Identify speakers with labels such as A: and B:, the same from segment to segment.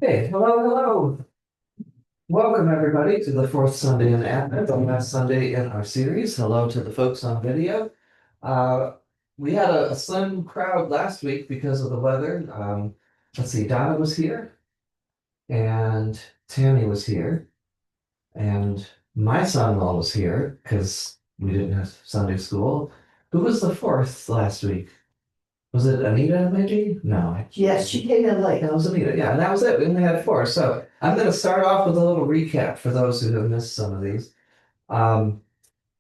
A: Hey, hello, hello. Welcome everybody to the fourth Sunday in Advent, the last Sunday in our series. Hello to the folks on video. Uh, we had a slim crowd last week because of the weather. Let's see, Donna was here and Tammy was here and my son-in-law was here because we didn't have Sunday school. Who was the fourth last week? Was it Anita, maybe? No.
B: Yes, she came in late.
A: That was Anita. Yeah, and that was it. We only had four. So I'm going to start off with a little recap for those who have missed some of these. Um,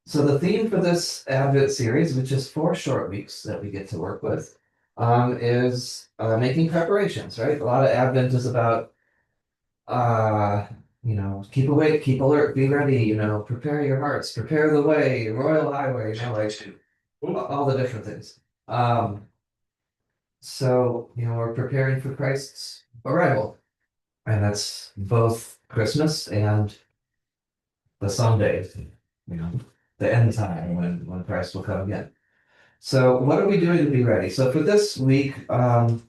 A: so the theme for this Advent series, which is 4 short weeks that we get to work with, is making preparations, right? A lot of Advent is about, uh, keep awake, keep alert, be ready, prepare your hearts, prepare the way, royal highway, like all the different things. So, we're preparing for Christ's arrival, and that's both Christmas and the Sunday, you know, the end time when Christ will come again. So, what are we doing to be ready? So, for this week, for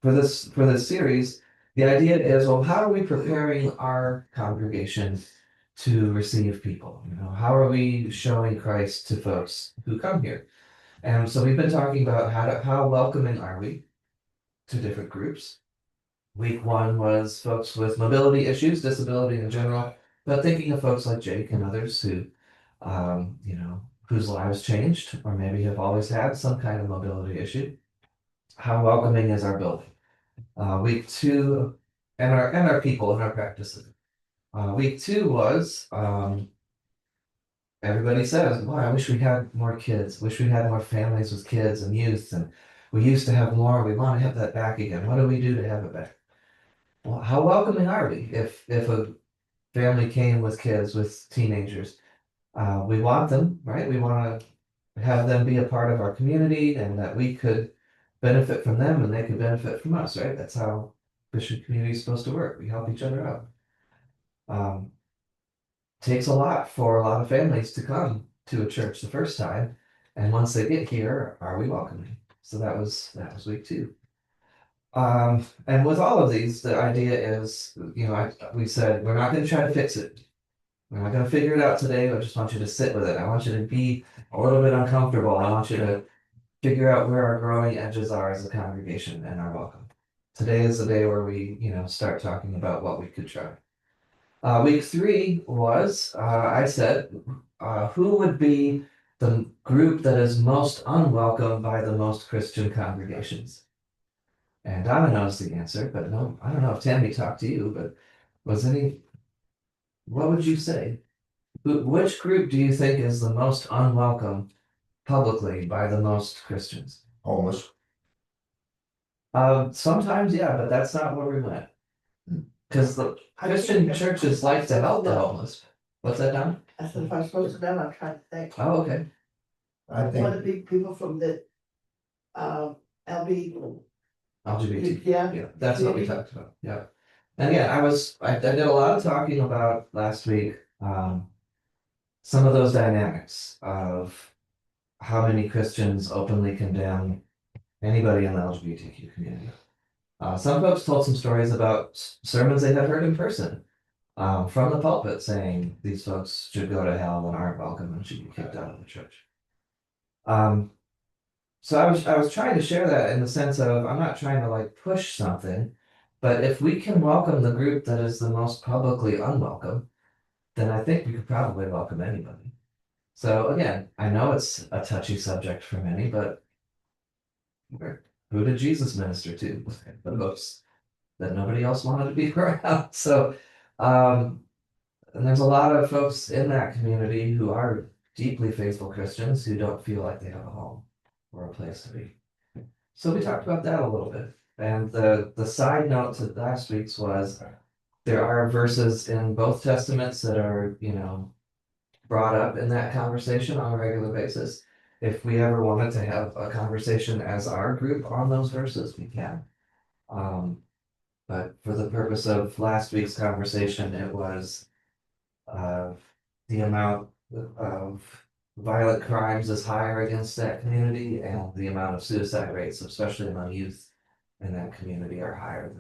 A: this series, the idea is, well, how are we preparing our congregation to receive people? How are we showing Christ to folks who come here? And so, we've been talking about how welcoming are we to different groups. Week one was folks with mobility issues, disability in general, but thinking of folks like Jake and others who, whose lives changed or maybe have always had some kind of mobility issue. How welcoming is our building? Week two, and our people and our practices. Week two was everybody says, "Wow, I wish we had more kids. Wish we had more families with kids and youth, and we used to have more. We want to have that back again. What do we do to have it back?" Well, how welcoming are we if a family came with kids, with teenagers? We want them, right? We want to have them be a part of our community and that we could benefit from them and they could benefit from us, right? That's how Christian community is supposed to work. We help each other out. Um, Takes a lot for a lot of families to come to a church the first time, and once they get here, are we welcoming? So that was week two. And with all of these, the idea is, we said we're not going to try to fix it. We're not going to figure it out today. I just want you to sit with it. I want you to be a little bit uncomfortable. I want you to figure out where our growing edges are as a congregation and our welcome. Today is the day where we, start talking about what we could try. Week three was, I said, who would be the group that is most unwelcome by the most Christian congregations? And Donna knows the answer, but no, I don't know if Tammy talked to you, but what would you say? Which group do you think is the most unwelcome publicly by the most Christians?
C: Homeless.
A: Sometimes, yeah, but that's not where we went. Because the Christian churches like to help the homeless. What's that, Don?
B: I said, if I'm supposed to know, I'm trying to think.
A: Oh, okay.
C: I
B: Want
C: think
B: to be people from the, LB,
A: LGBT.
B: yeah,
A: Yeah, that's what we talked about. Yeah. And yeah, I did a lot of talking about last week, some of those dynamics of how many Christians openly condemn anybody in the LGBTQ community. Some folks told some stories about sermons they had heard in person, from the pulpit saying these folks should go to hell and aren't welcome and should be kicked out of the church. So I was trying to share that in the sense of I'm not trying to like push something, but if we can welcome the group that is the most publicly unwelcome, then I think we could probably welcome anybody. So again, I know it's a touchy subject for many, but who did Jesus minister to? The folks that nobody else wanted to be around. So, and there's a lot of folks in that community who are deeply faithful Christians who don't feel like they have a home or a place to be. So we talked about that a little bit. And the side note to last week's was there are verses in both testaments that are, brought up in that conversation on a regular basis. If we ever wanted to have a conversation as our group on those verses, we can. But for the purpose of last week's conversation, it was uh, the amount of violent crimes is higher against that community, and the amount of suicide rates, especially among youth in that community, are higher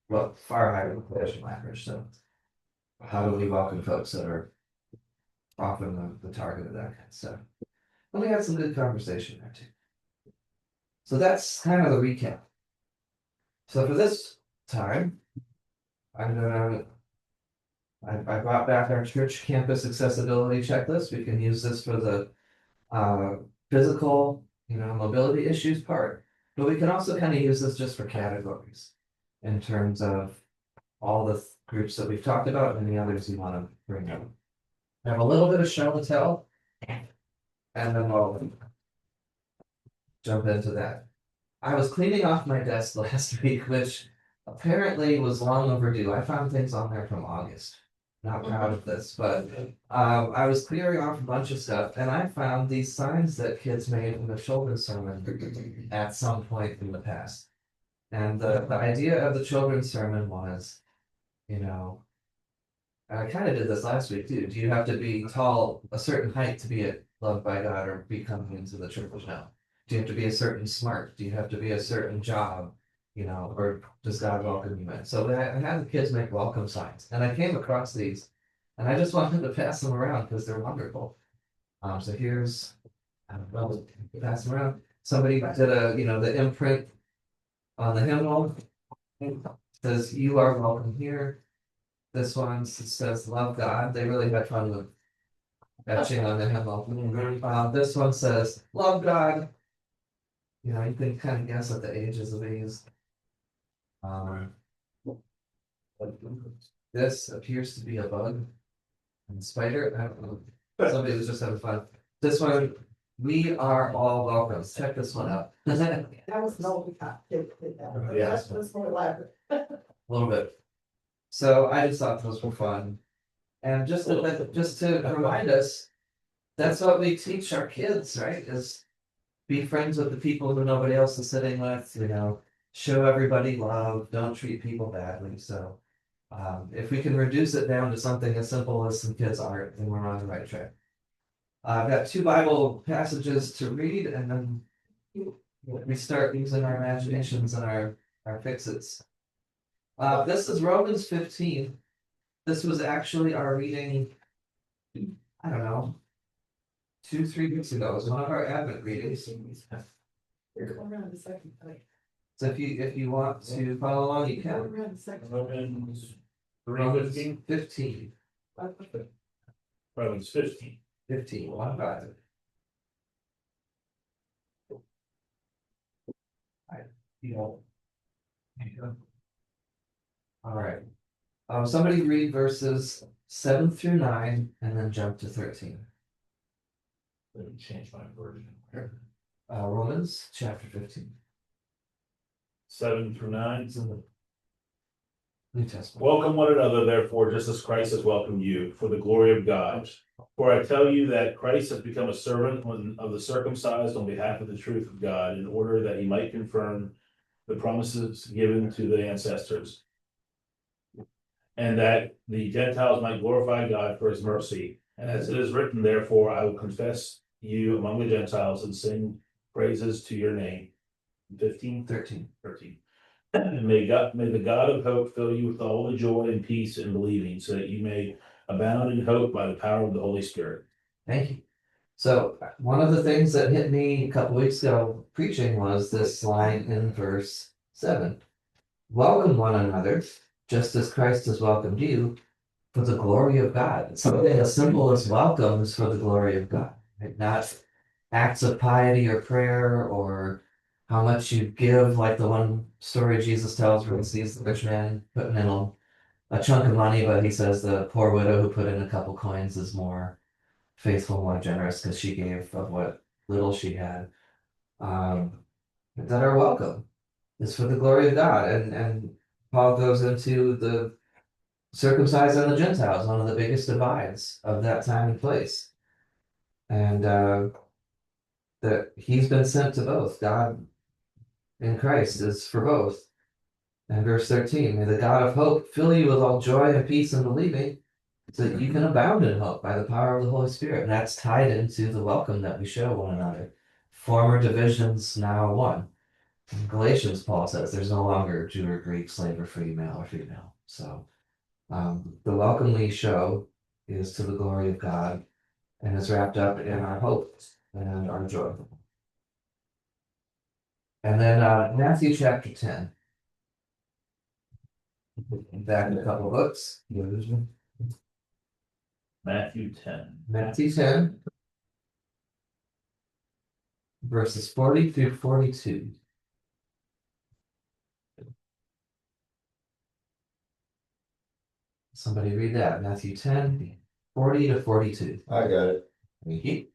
A: well, far higher than the national average, so. How do we welcome folks that are often the target of that kind of stuff? And we had some good conversation there too. So that's kind of the recap. So for this time, I'm gonna, I brought back our church campus accessibility checklist. We can use this for the physical, mobility issues part. But we can also kind of use this just for categories in terms of all the groups that we've talked about and the others you want to bring up. I have a little bit of show to tell, and then we'll jump into that. I was cleaning off my desk last week, which apparently was long overdue. I found things on there from August. Not proud of this, but I was clearing off a bunch of stuff, and I found these signs that kids made in the children's sermon at some point in the past. And the idea of the children's sermon was, you know, and I kind of did this last week too. Do you have to be tall, a certain height to be loved by God or be coming into the church? No. Do you have to be a certain smart? Do you have to be a certain job? Or does God welcome you in? So I had the kids make welcome signs, and I came across these, and I just wanted to pass them around because they're wonderful. So here's, I don't know, pass them around. Somebody did the imprint on the hymnal. It says, "You are welcome here." This one says love God. They really had fun with etching on the hymnal. This one says love God. You can kind of guess at the ages of these. This appears to be a bug and spider. I don't know. Somebody was just having fun. This one, we are all welcome. Check this one out. A
B: That was no, we can't did that.
A: Yeah.
B: That's more elaborate.
A: little bit. So I just thought those were fun. And just to remind us, that's what we teach our kids, right? Is be friends with the people who nobody else is sitting with, show everybody love, don't treat people badly. So if we can reduce it down to something as simple as some kids' art, then we're on the right track. I've got 2 Bible passages to read, and then we start using our imaginations and our fixes. This is Romans 15. This was actually our reading, I don't know, 2-3 weeks ago. It was one of our Advent readings.
B: You're going around the second thing.
A: So if you want to follow along, you
B: Going
A: can.
B: around the second.
A: Romans 15.
C: Romans 15.
A: 15, 1-5. All right. Somebody read verses 7-9 and then jump to 13.
C: Let me change my version.
A: Romans chapter 15.
C: 7-9.
A: It's in the New Testament.
C: Welcome one another, therefore, just as Christ has welcomed you, for the glory of God. For I tell you that Christ has become a servant of the circumcised on behalf of the truth of God, in order that he might confirm the promises given to the ancestors, and that the Gentiles might glorify God for his mercy. And as it is written, therefore, I will confess you among the Gentiles and sing praises to your name. 15,
A: 13.
C: May the God of hope fill you with all the joy and peace in believing, so that you may abound in hope by the power of the Holy Spirit.
A: Thank you. So one of the things that hit me a couple weeks ago preaching was this line in verse 7. Welcome one another, just as Christ has welcomed you, for the glory of God. Something as simple as welcome is for the glory of God, right? Not acts of piety or prayer or how much you give, like the one story Jesus tells where he sees the rich man putting in a chunk of money, but he says the poor widow who put in a couple coins is more faithful, more generous because she gave of what little she had. That our welcome is for the glory of God. And Paul goes into the circumcised and the Gentiles, one of the biggest divides of that time and place. And that he's been sent to both. God in Christ is for both. And verse 13, may the God of hope fill you with all joy and peace in believing, so that you can abound in hope by the power of the Holy Spirit. And that's tied into the welcome that we show one another. Former divisions, now one. In Galatians, Paul says there's no longer Jew or Greek, slave or free, male or female. So the welcome we show is to the glory of God and is wrapped up in our hope and our joy. And then Matthew chapter 10. Back in a couple books.
C: Matthew 10.
A: Matthew 10, verses 40 through 42. Somebody read that. Matthew 10, 40 to 42.
D: I got it.
A: Thank you.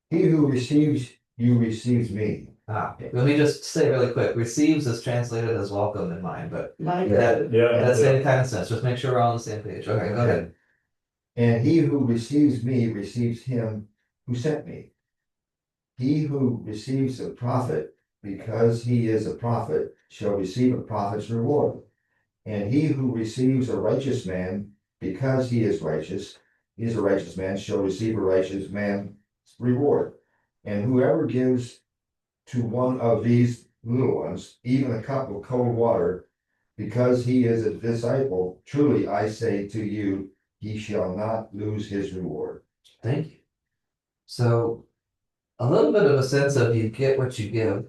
D: He who receives you receives me.
A: Let me just say really quick. Receives is translated as welcome in mine, but
B: My
A: that,
C: Yeah.
A: that's any kind of sense. Just make sure we're all on the same page. Okay, go ahead.
D: And he who receives me receives him who sent me. He who receives a prophet because he is a prophet shall receive a prophet's reward. And he who receives a righteous man because he is a righteous man, shall receive a righteous man's reward. And whoever gives to one of these little ones even a cup of cold water, because he is a disciple, truly I say to you, he shall not lose his reward.
A: Thank you. So, a little bit of a sense of you get what you give.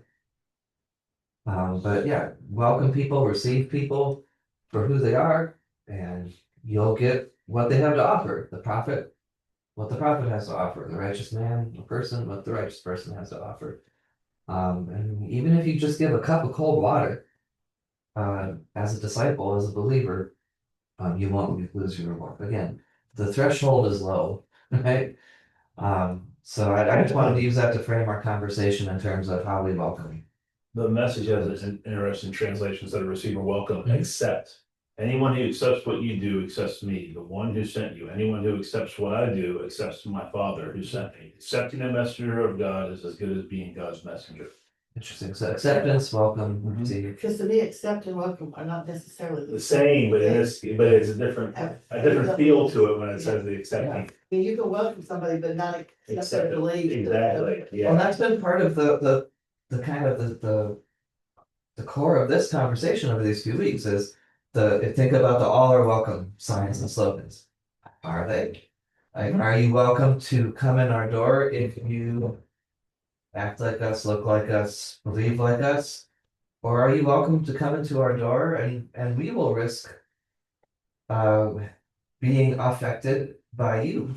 A: But yeah, welcome people, receive people for who they are, and you'll get what they have to offer. The prophet, what the prophet has to offer. The righteous man, the person, what the righteous person has to offer. And even if you just give a cup of cold water, as a disciple, as a believer, you won't lose your reward. Again, the threshold is low, right? So I just wanted to use that to frame our conversation in terms of how we welcome.
C: The Message has an interesting translation that a receiver welcome, accept. Anyone who accepts what you do accepts me, the one who sent you. Anyone who accepts what I do accepts my Father who sent me. Accepting a messenger of God is as good as being God's messenger.
A: Interesting. So acceptance, welcome,
C: Mhm.
A: see you.
B: Because to me, accept and welcome are not necessarily
C: The same, but it's a different feel to it when it says the accepting.
B: I mean, you can welcome somebody, but not accept
C: Accept
B: their
C: it.
B: belief.
C: Exactly,
A: Well,
C: yeah.
A: that's been part of the kind of the core of this conversation over these few weeks is think about the all are welcome signs and slogans. Are they? Like, are you welcome to come in our door if you act like us, look like us, believe like us? Or are you welcome to come into our door and we will risk being affected by you?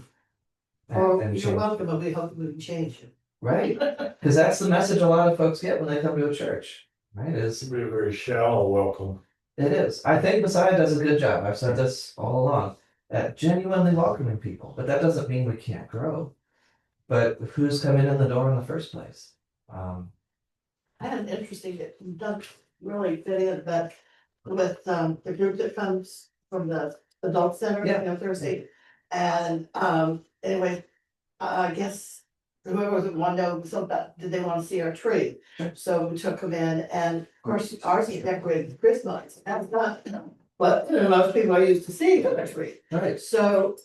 B: Or
A: And
B: you're
A: change,
B: welcome, but we hope we can change you.
A: right? Because that's the message a lot of folks get when they come to a church, right? Is
D: Be a very shallow welcome.
A: it is. I think Messiah does a good job. I've said this all along, at genuinely welcoming people, but that doesn't mean we can't grow. But who's coming in the door in the first place?
B: I had an interesting, it doesn't really fit in, but with the group that comes from the adult center,
A: Yeah.
B: Thursday. And anyway, I guess whoever was wanted to know something, did they want to see our tree?
A: Sure.
B: So we took them in, and of course, ours is decorated with Christmas. That's not, but most people are used to seeing the tree.
A: Right.
B: So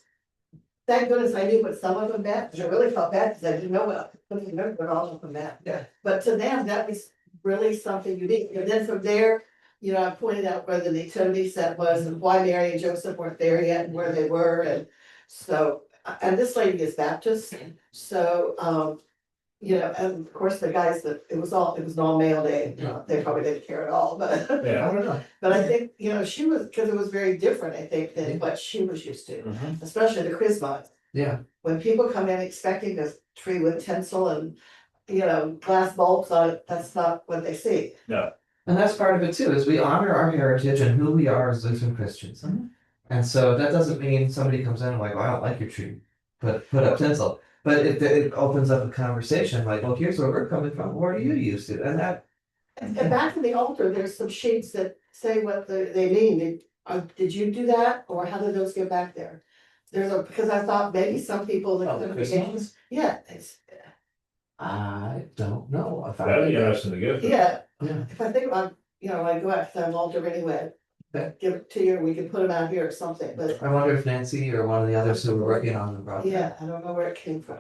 B: thank goodness I knew what some of them meant, I really felt bad because I didn't know what, I couldn't remember what all of them meant.
A: Yeah.
B: But to them, that was really something unique. And then from there, I pointed out where the nativity set was and why Mary and Joseph weren't there yet and where they were. And so, and this lady is Baptist, so, and of course the guys that, it was an all male day, they probably didn't care at all, but.
C: Yeah.
A: I don't know.
B: But I think, she was, because it was very different, I think, than what she was used to,
C: Mhm.
B: especially the Christmas.
A: Yeah.
B: When people come in expecting this tree with tinsel and, glass bulbs on it, that's not what they see.
A: And that's part of it too, is we honor our heritage and who we are as Lutheran Christians.
C: Mhm.
A: And so that doesn't mean somebody comes in and like, well, I don't like your tree, put up tinsel. But it opens up a conversation like, well, here's where we're coming from. What are you used to? And that,
B: And back in the altar, there's some sheets that say what they mean. Did you do that, or how did those get back there? Because I thought maybe some people that.
A: Oh, the Christmas?
B: Yeah,
A: I don't know. If I
C: That'd be
A: did that.
C: interesting to get.
B: yeah,
A: Yeah.
B: if I think about, I go out to the altar anyway.
A: Okay.
B: Give it to you, we can put them out here or something, but
A: I wonder if Nancy or one of the others who were working on the project.
B: yeah, I don't know where it came from.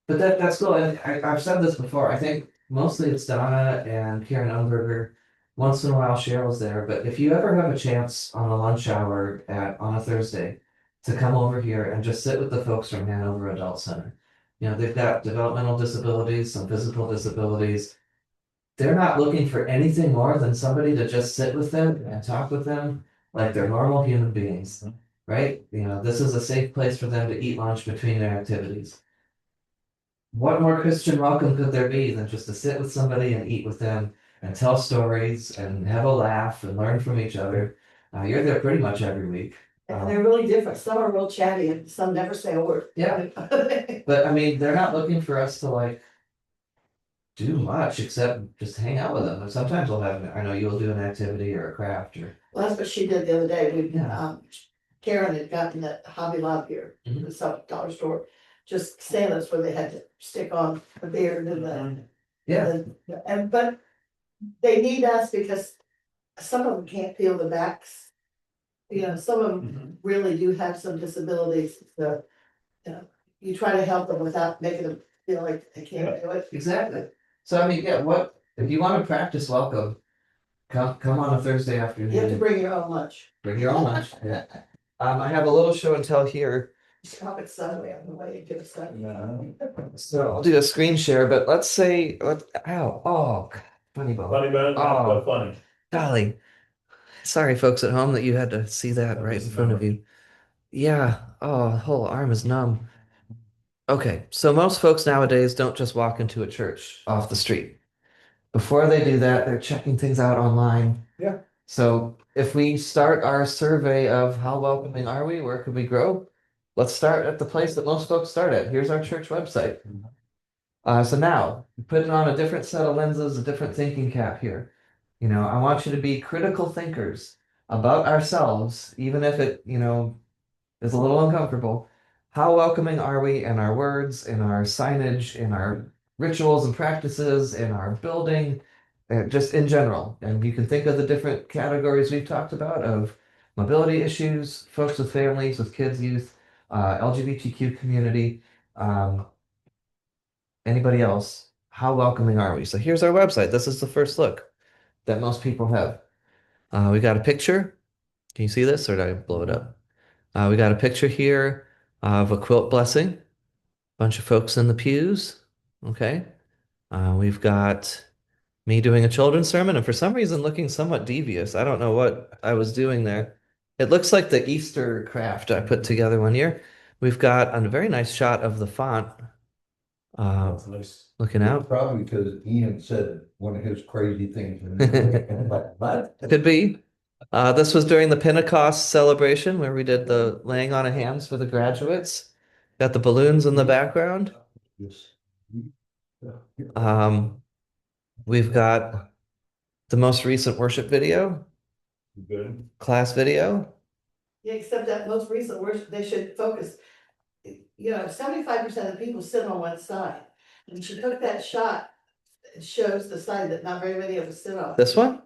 A: But that's cool. And I've said this before. I think mostly it's Donna and Karen Umberger. Once in a while Cheryl's there, but if you ever have a chance on a lunch hour on a Thursday to come over here and just sit with the folks from Hanover Adult Center. You know, they've got developmental disabilities, some physical disabilities. They're not looking for anything more than somebody to just sit with them and talk with them like they're normal human beings, right? You know, this is a safe place for them to eat lunch between their activities. What more Christian welcome could there be than just to sit with somebody and eat with them and tell stories and have a laugh and learn from each other? You're there pretty much every week.
B: And they're really different. Some are real chatty and some never say a word.
A: Yeah. But I mean, they're not looking for us to like do much except just hang out with them. And sometimes we'll have, I know you'll do an activity or a craft or,
B: Well, that's what she did the other day.
A: Yeah.
B: Karen had gotten that Hobby Lobby here,
A: Mhm.
B: the dollar store, just sailors where they had to stick on a beard and then.
A: yeah,
B: But they need us because some of them can't feel the backs. You know, some of them really do have some disabilities, so, you try to help them without making them feel like they can't do it.
A: exactly. So I mean, yeah, what, if you want to practice welcome, come on a Thursday
B: You have to
A: afternoon,
B: bring your own lunch.
A: bring your own lunch. Yeah. I have a little show and tell here.
B: Stop it Sunday on the way to the Sunday.
A: So I'll do a screen share, but let's say, ow, oh, God, funny bone.
C: Funny bone,
A: Oh.
C: but funny.
A: Golly. Sorry, folks at home, that you had to see that right in front of you. Yeah. Oh, the whole arm is numb. Okay, so most folks nowadays don't just walk into a church off the street. Before they do that, they're checking things out online.
C: Yeah.
A: So if we start our survey of how welcoming are we, where could we grow? Let's start at the place that most folks start at. Here's our church website. So now, putting on a different set of lenses, a different thinking cap here. You know, I want you to be critical thinkers about ourselves, even if it, is a little uncomfortable. How welcoming are we in our words, in our signage, in our rituals and practices, in our building, just in general? And you can think of the different categories we've talked about of mobility issues, folks with families, with kids, youth, LGBTQ community, anybody else. How welcoming are we? So here's our website. This is the first look that most people have. We got a picture. Can you see this, or did I blow it up? We got a picture here of a quilt blessing. Bunch of folks in the pews. Okay. We've got me doing a children's sermon, and for some reason looking somewhat devious. I don't know what I was doing there. It looks like the Easter craft I put together one year. We've got a very nice shot of the font.
C: That's nice.
A: Looking out.
D: Probably because Ian said one of his crazy things. What?
A: Could be. This was during the Pentecost celebration where we did the laying on of hands for the graduates. Got the balloons in the background. We've got the most recent worship video,
C: Good.
A: class video.
B: Yeah, except that most recent worship, they should focus. 75% of the people sit on one side. And she took that shot, it shows the side that not very many of us sit on.
A: This one?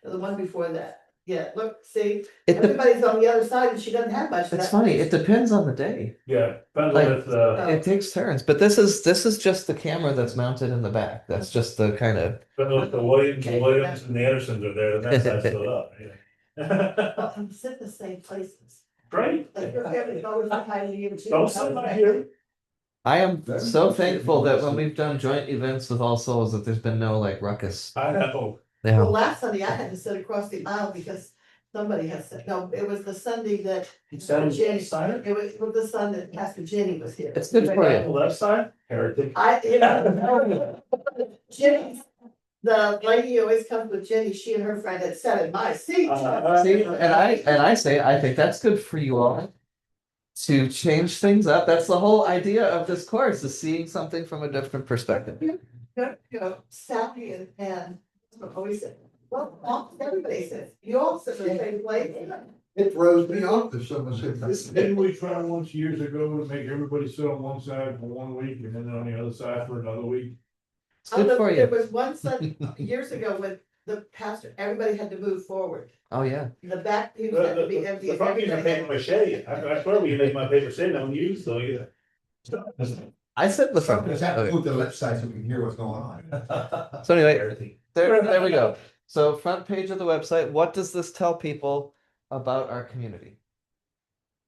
B: The one before that. Yeah, look, see,
A: It,
B: everybody's on the other side and she doesn't have much of
A: it's
B: that.
A: funny. It depends on the day.
C: Yeah, depends
A: Like-
C: on if
A: It takes turns, but this is just the camera that's mounted in the back. That's just the kind of.
C: depends on if the Williams and the Andersons are there, then that side's filled up. Yeah.
B: Well, I'm sitting in the same places.
C: Great.
B: Like your family's always behind you too.
C: Don't sit right here.
A: I am so thankful that when we've done joint events with All Souls, that there's been no like ruckus.
C: I know.
B: Well,
A: Yeah.
B: last Sunday I had to sit across the aisle because somebody had said, no, it was the Sunday that. Jenny,
C: Side?
B: it was the Sunday that Pastor Jenny was here.
A: It's good for
C: The
A: you.
C: left side, heretic.
B: Jenny, the lady who always comes with Jenny, she and her friend had sat in my seat.
A: See, and I say I think that's good for you all to change things up. That's the whole idea of this course, is seeing something from a different perspective.
B: Sally and always said, well, everybody says, you all sit in the same place.
D: It throws me off if someone said this.
C: Didn't we try once years ago to make everybody sit on one side for 1 week and then on the other side for another week?
A: It's good for
B: There
A: you.
B: was one Sunday years ago when the pastor, everybody had to move forward.
A: Oh yeah.
B: The back pews had to be empty.
C: The front pews are paper mache. I swear we can make my paper mache, no one used, so yeah.
A: I said the front
D: Somebody's
A: page.
D: have to
A: Okay.
D: move the left side so we can hear what's going on.
A: So anyway, there we go. So front page of the website, what does this tell people about our community?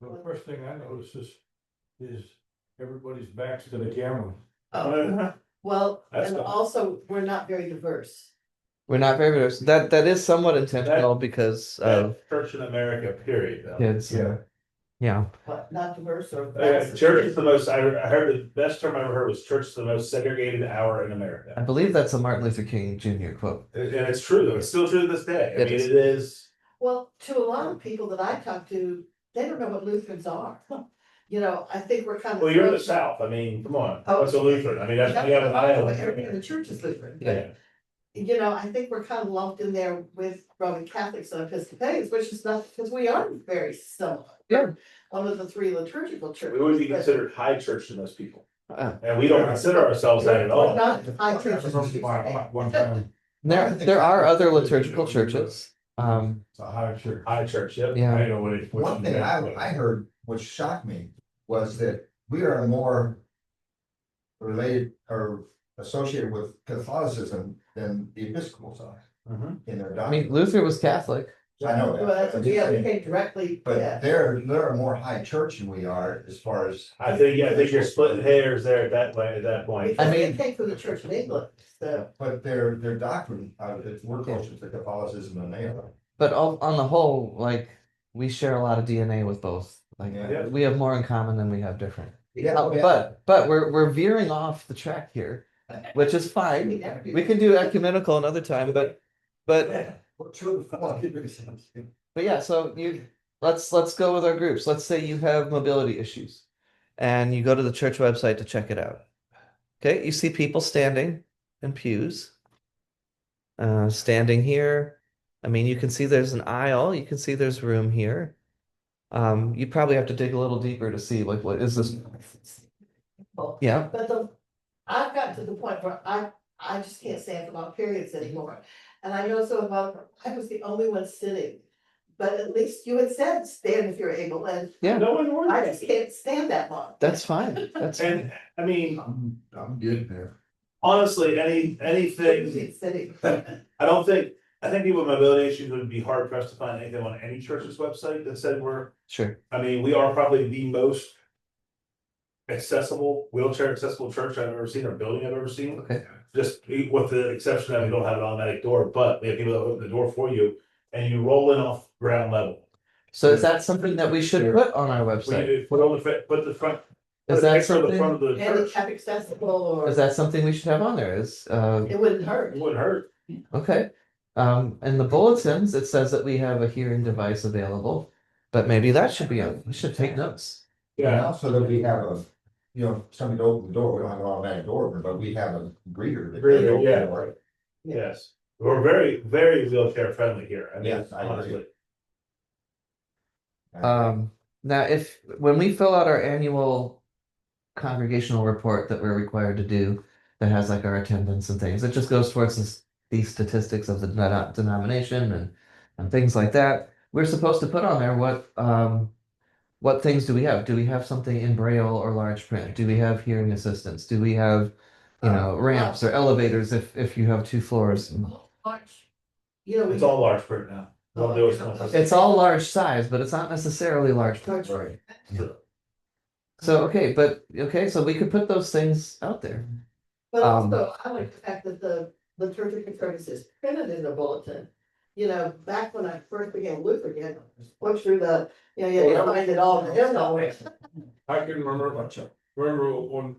E: Well, the first thing I noticed is everybody's backs to the camera.
B: Oh, well,
C: That's
B: and
C: fine.
B: also, we're not very diverse.
A: We're not very diverse. That is somewhat intentional because of
C: Church in America, period. though.
A: kids. Yeah.
B: But not diverse or.
C: Church is the most, I heard the best term I ever heard was church is the most segregated hour in
A: I
C: America.
A: believe that's a Martin Luther King Jr. quote.
C: And it's true though, it's still true to this day. I
A: It
C: mean,
A: is.
C: it is.
B: Well, to a lot of people that I talk to, they don't know what Lutherans are. You know, I think we're kind of.
C: Well, you're in the South, I mean, come on,
B: Oh.
C: what's a Lutheran? I mean, that's,
B: That's
C: we have an
B: what I know,
C: island.
B: every other church is Lutheran. but,
C: Yeah,
B: You know, I think we're kind of lumped in there with Roman Catholics and Episcopalians, which is not, because we are very similar.
A: Yeah.
B: One of the three liturgical churches.
C: we would be
B: but
C: considered high church to most people,
A: Uh,
C: and we don't consider ourselves that at
B: We're
C: all.
B: not high
E: I
B: churches.
E: remember one time,
A: there are other liturgical churches.
E: it's a high church.
C: High church, yep.
E: I
A: Yeah.
E: didn't know what it.
D: One thing I heard, which shocked me, was that we are more related or associated with Catholicism than the Episcopal side
C: Mhm.
D: in their
A: I mean,
D: doctrine.
A: Luther was Catholic.
D: I know
B: Well, that's,
D: that.
B: yeah, we came directly,
D: But
B: yeah.
D: they're more high church than we are as far as.
C: I think you're splitting hairs there at that way, at that point.
B: Because they
A: mean-
B: came from the Church of England, so.
D: But their doctrine, we're closer to Catholicism than they are.
A: But on the whole, like we share a lot of DNA with both. Like
D: Yeah.
A: we have more in common than we have different.
D: Yeah,
A: But we're veering off the track here, which is fine. We can do ecumenical another time, but yeah, so let's go with our groups. Let's say you have mobility issues and you go to the church website to check it out. Okay, you see people standing in pews. Standing here. I mean, you can see there's an aisle, you can see there's room here. You probably have to dig a little deeper to see like what is this? Yeah.
B: But I've gotten to the point where I just can't stand for long periods anymore. And I know some of I was the only one sitting, but at least you had said stand if you're able, and
A: Yeah,
C: No one warned
B: I
C: you.
B: just can't stand that long.
A: that's fine. That's
C: And, I mean,
D: I'm good there.
C: honestly, anything,
B: Sitting.
C: I think people with mobility issues would be hard pressed to find anything on any church's website that said
A: sure.
C: I mean, we are probably the most wheelchair accessible church I've ever seen, or building I've ever seen.
A: Okay.
C: Just with the exception that we don't have an automatic door, but we have people that open the door for you and you roll in off ground level.
A: So is that something that we should put on our website?
C: We put on put the front.
A: Is
C: put a
A: that
C: picture of the front
A: something?
C: of the church.
B: Handicap accessible or
A: Is that something we should have on there?
B: it wouldn't hurt.
C: It wouldn't hurt.
A: Okay. In the bulletins, it says that we have a hearing device available, but maybe that should be on. We should take notes.
D: And
C: Yeah,
D: also that we have somebody to open the door, we don't have an automatic door opener, but we have a greeter. that
C: Greeter,
D: can open the
C: yeah.
D: door.
C: yes. We're very, very wheelchair friendly here. I mean,
D: Yes, I agree.
C: honestly.
A: Now when we fill out our annual congregational report that we're required to do, that has like our attendance and things, it just goes towards these statistics of the denomination and things like that. We're supposed to put on there what things do we have? Do we have something in Braille or large print? Do we have hearing assistance? Do we have, ramps or elevators if you have 2 floors?
B: You know, we.
C: It's all large print now. Don't do it.
A: It's all large size, but it's not necessarily large print.
B: Large.
A: So so we could put those things out there.
B: But also, I like the fact that the liturgical service is printed in the bulletin. You know, back when I first began Lutheran, you had to push through you had to find it all in the hymnal.
E: I can remember when,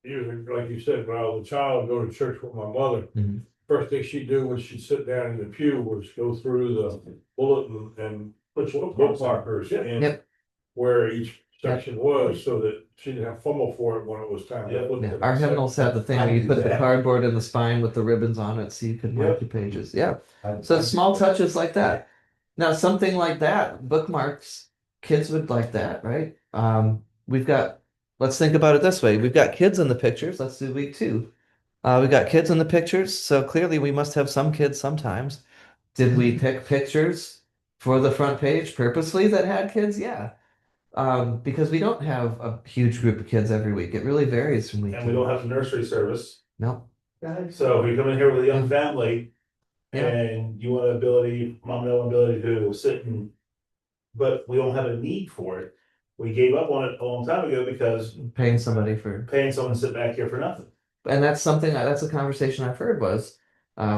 E: like you said, when I was a child, go to church with my mother.
A: Mhm.
E: First thing she'd do when she'd sit down in the pew was go through the bulletin and put bookmarkers in.
A: Yep.
E: Where each section was, so that she didn't have fumble for it when it was time. to flip
A: Yeah,
E: to the
A: our
E: section.
A: hymnals have the thing where you put the cardboard in the spine with the ribbons on it so you could mark your pages. Yeah. So small touches like that. Now, something like that, bookmarks, kids would like that, right? Let's think about it this way. We've got kids in the pictures. Let's do week 2. We've got kids in the pictures. So clearly we must have some kids sometimes. Did we pick pictures for the front page purposely that had kids? Yeah. Because we don't have a huge group of kids every week. It really varies from week
C: And
A: to
C: we don't
A: week.
C: have the nursery service.
A: No,
B: Right.
C: So if you come in here with a young family
A: Yeah.
C: and you want ability, mom and ability to sit and, but we don't have a need for it. We gave up on it a long time ago because
A: paying somebody for,
C: paying someone to sit back here for nothing.
A: and that's something, that's a conversation I've heard was,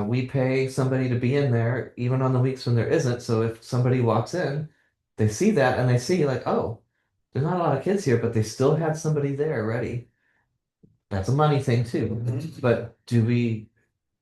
A: we pay somebody to be in there even on the weeks when there isn't. So if somebody walks in, they see that and they see like, oh, there's not a lot of kids here, but they still had somebody there ready. That's a money thing too. But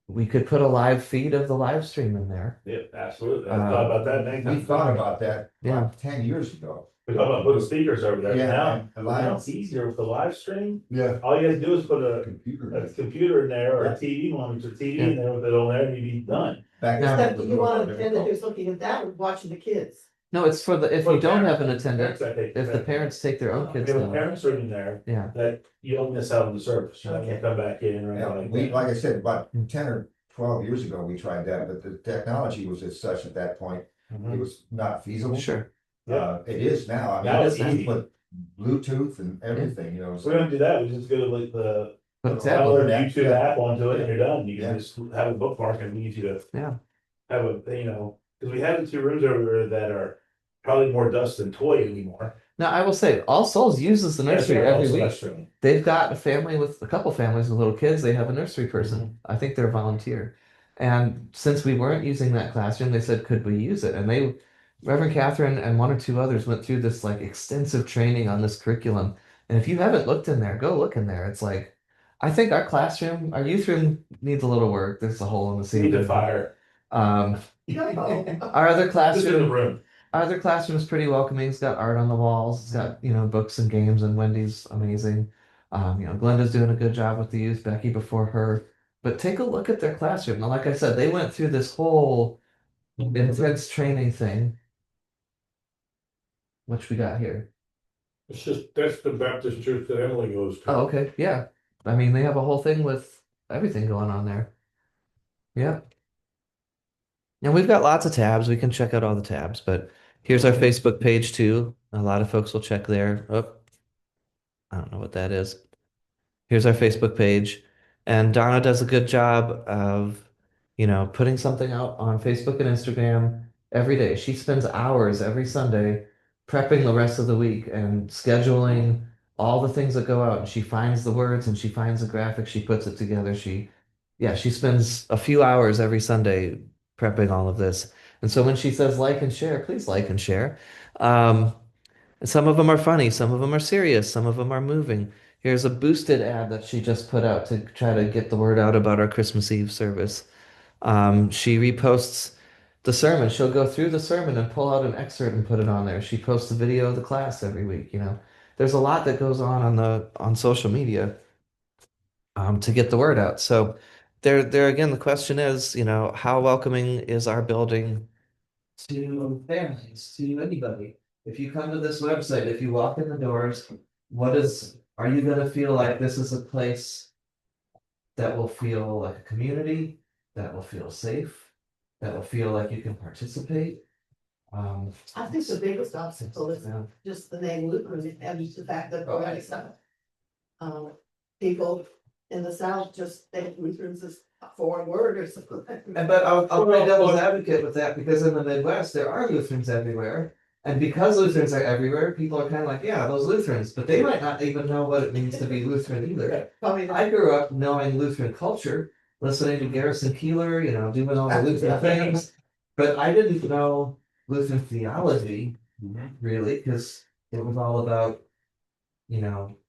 A: we could put a live feed of the live stream in there.
C: Yeah, absolutely. I thought about that many
D: We
C: times.
D: thought about that
A: Yeah.
D: like 10 years ago.
C: We thought about putting speakers over there.
D: Yeah,
C: Now,
D: and a live-
C: now it's easier with the live stream.
D: Yeah.
C: All you have to do is put a
D: Computer.
C: computer in there or
D: Yeah.
C: a TV monitor, TV in there with it on there and you'd be done.
D: Back
A: Yeah.
B: Except you want an attendant who's looking at that, or watching the kids.
A: No, it's for the, if
C: For
A: you don't have an
C: parents.
A: attendant,
C: Parents that take
A: if the
C: that.
A: parents take their own
C: We
A: kids
C: have a
A: down.
C: parents room in there
A: Yeah,
C: that you don't miss out on the service. You don't have to
B: Okay.
C: come back in or
D: Yeah,
C: anything
D: we,
C: like
D: like
C: that.
D: I said, about 10 or 12 years ago, we tried that, but the technology was as such at that point, it
C: Mhm.
D: was not feasible.
A: sure.
D: It is now. I
C: Now
D: mean,
C: it's
D: you
C: easy.
D: put Bluetooth and everything, you know.
C: So we don't do that. We just go to like the
A: But
D: Well,
A: tablet,
C: download
D: that-
C: YouTube
D: yeah.
C: app onto it and you're done. You
D: Yeah.
C: can just have a bookmark and need you to
A: yeah.
C: have a, because we have the two rooms over there that are probably more dust than toy anymore.
A: Now I will say, All Souls uses the nursery
C: Yeah,
A: every
C: also
A: week.
C: that's true.
A: They've got a couple families with little kids. They have a nursery person. I think they're volunteer. And since we weren't using that classroom, they said, could we use it? And Reverend Catherine and one or two others went through this like extensive training on this curriculum. And if you haven't looked in there, go look in there. It's like, I think our youth room needs a little work. There's a hole in the
C: Need
A: ceiling.
C: to fire.
A: Our other
C: Just in the
A: classroom,
C: room.
A: our other classroom is pretty welcoming. It's got art on the walls. It's got, books and games, and Wendy's amazing. Glenda's doing a good job with the youth, Becky before her. But take a look at their classroom. Now, like I said, they went through this whole intense training thing, which we got here.
E: It's just, that's the Baptist church that Emily goes to.
A: Oh, okay. Yeah. I mean, they have a whole thing with everything going on there. Yeah. And we've got lots of tabs. We can check out all the tabs, but here's our Facebook page too. A lot of folks will check there. Oh, I don't know what that is. Here's our Facebook page. And Donna does a good job of, putting something out on Facebook and Instagram every day. She spends hours every Sunday prepping the rest of the week and scheduling all the things that go out. And she finds the words and she finds the graphics, she puts it together. She spends a few hours every Sunday prepping all of this. And so when she says like and share, please like and share. Some of them are funny, some of them are serious, some of them are moving. Here's a boosted ad that she just put out to try to get the word out about our Christmas Eve service. She reposts the sermon. She'll go through the sermon and pull out an excerpt and put it on there. She posts a video of the class every week. There's a lot that goes on social media to get the word out. So there again, the question is, how welcoming is our building to families, to anybody? If you come to this website, if you walk in the doors, are you going to feel like this is a place that will feel like a community, that will feel safe, that will feel like you can participate?
B: I think the biggest obstacle is
A: Yeah.
B: just the name Lutheran and the fact that already some. People in the South just think Lutherans is a foreign word or something.
A: But I'll play devil's advocate with that, because in the Midwest, there are Lutherans everywhere. And because Lutherans are everywhere, people are kind of like, yeah, those Lutherans, but they might not even know what it means to be Lutheran either.
B: Probably not.
A: I grew up knowing Lutheran culture, listening to Garrison Keillor, doing all the Lutheran things, but I didn't know Lutheran theology really, because it was all about,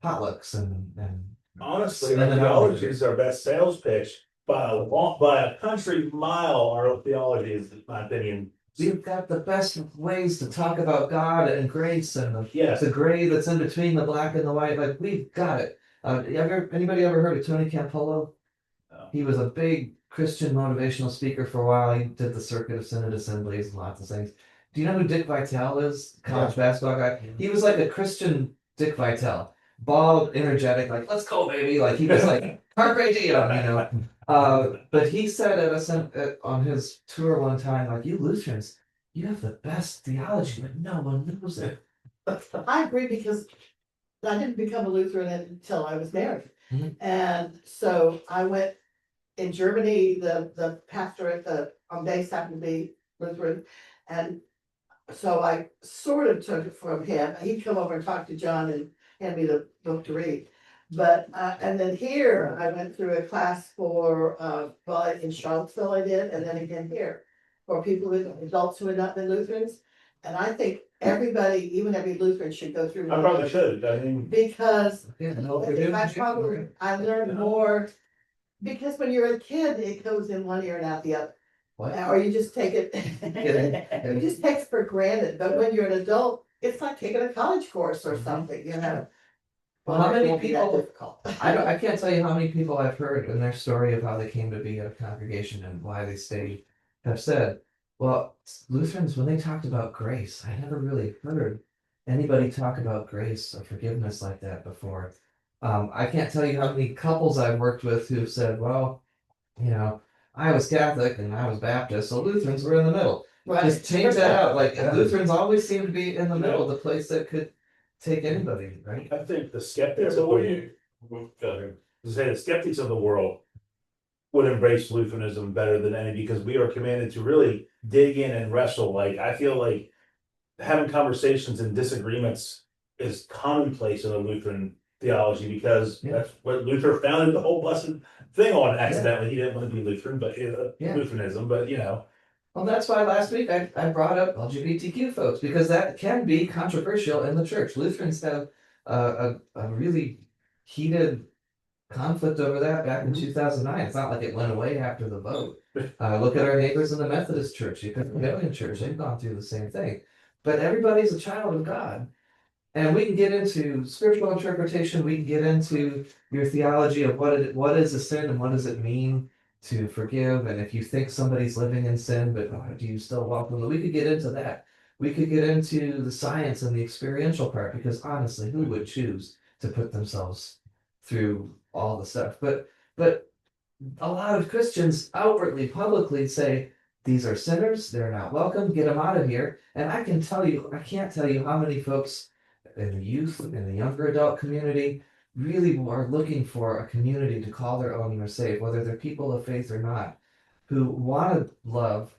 A: potlucks and
C: Honestly,
A: And
C: our
A: then
C: theology is our best sales pitch by a country mile. Our theology is, in my opinion.
A: we've got the best ways to talk about God and grace and
C: Yes.
A: the gray that's in between the black and the white. Like, we've got it. Anybody ever heard of Tony Campolo?
C: No.
A: He was a big Christian motivational speaker for a while. He did the circuit of Synod assemblies and lots of things. Do you know who Dick Vitale is? College basketball guy. He was like a Christian Dick Vitale. Bald, energetic, like, let's go, baby. Like, he was like, carpe diem, but he said on his tour one time, like, you Lutherans, you have the best theology, but no one knows it.
B: I agree because I didn't become a Lutheran until I was married.
A: Mhm.
B: And so I went in Germany, the pastor at the, on base happened to be Lutheran. And so I sort of took it from him. He'd come over and talk to John and hand me the book to read. But, and then here I went through a class for, well, in Charlottesville I did, and then again here. For people with adults who had not been Lutherans. And I think everybody, even every Lutheran should go through.
C: I
B: one of
C: probably
B: those.
C: should, I mean,
B: Because
A: Yeah, no,
B: I
A: we're
B: think
A: doing.
B: I learned more, because when you're a kid, it goes in one ear and out the other.
A: What?
B: Or you just take it, you just take it for granted, but when you're an adult, it's like taking a college course or something, you know?
A: Well, how
B: it
A: many
B: won't be that
A: people-
B: difficult.
A: I can't tell you how many people I've heard in their story of how they came to be a congregation and why they stayed, have said, well, Lutherans, when they talked about grace, I never really heard anybody talk about grace or forgiveness like that before. I can't tell you how many couples I've worked with who've said, well, you know, I was Catholic and I was Baptist, so Lutherans were in the middle. Just change that out, like Lutherans always seem to be in the middle, the place that could take anybody, right?
C: I think the
E: Yeah,
C: skeptics
E: but
C: of
E: when
C: the,
E: you, go ahead.
C: to say the skeptics of the world would embrace Lutheranism better than any, because we are commanded to really dig in and wrestle. Like, I feel like having conversations and disagreements is commonplace in a Lutheran theology, because
A: Yeah.
C: that's what Luther founded the whole blessed thing on accidentally. He didn't want to be Lutheran, but
A: Yeah.
C: Lutheranism, but you know.
A: Well, that's why last week I brought up LGBTQ folks, because that can be controversial in the church. Lutherans have a really heated conflict over that back in 2009. It's not like it went away after the vote. Look at our neighbors in the Methodist Church, the Episcopalian Church, they've gone through the same thing. But everybody's a child of God. And we can get into spiritual interpretation, we can get into your theology of what is a sin and what does it mean to forgive, and if you think somebody's living in sin, but do you still welcome them? We could get into that. We could get into the science and the experiential part, because honestly, who would choose to put themselves through all the stuff? But a lot of Christians outwardly, publicly say, these are sinners, they're not welcome, get them out of here. And I can't tell you how many folks in the youth, in the younger adult community, really are looking for a community to call their own and are safe, whether they're people of faith or not, who want to love.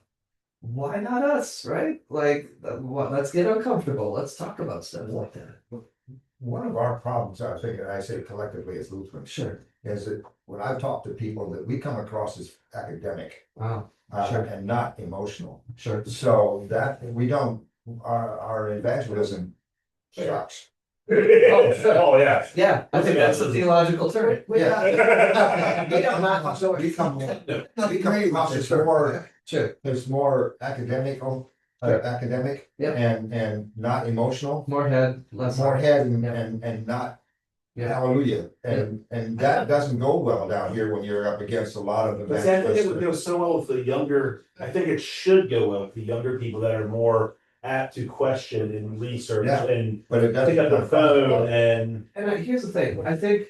A: Why not us, right? Like, let's get uncomfortable. Let's talk about stuff like that.
D: One of our problems, I think, and I say collectively as Lutherans,
A: Sure.
D: is that when I've talked to people, that we come across as academic,
A: Wow. Sure.
D: and not emotional.
A: Sure.
D: So that we don't, our evangelism sucks.
A: Oh, sure.
C: Oh, yeah.
A: Yeah, I think that's a theological term.
B: We-
A: Yeah.
B: We don't knock on doors.
D: We come across as more,
A: Sure.
D: it's more academic,
A: Sure.
D: academic,
A: Yep.
D: and not emotional.
A: More head, less
D: More
A: heart.
D: head
A: Yeah.
D: and not
A: Yeah.
D: hallelujah, and that doesn't go well down here when you're up against a lot of
C: But see, I think it would
D: evangelists.
C: go so well with the younger, I think it should go well with the younger people that are more apt to question and research
D: Yeah.
C: and
D: But it doesn't.
C: pick up the phone and.
A: And here's the thing, I think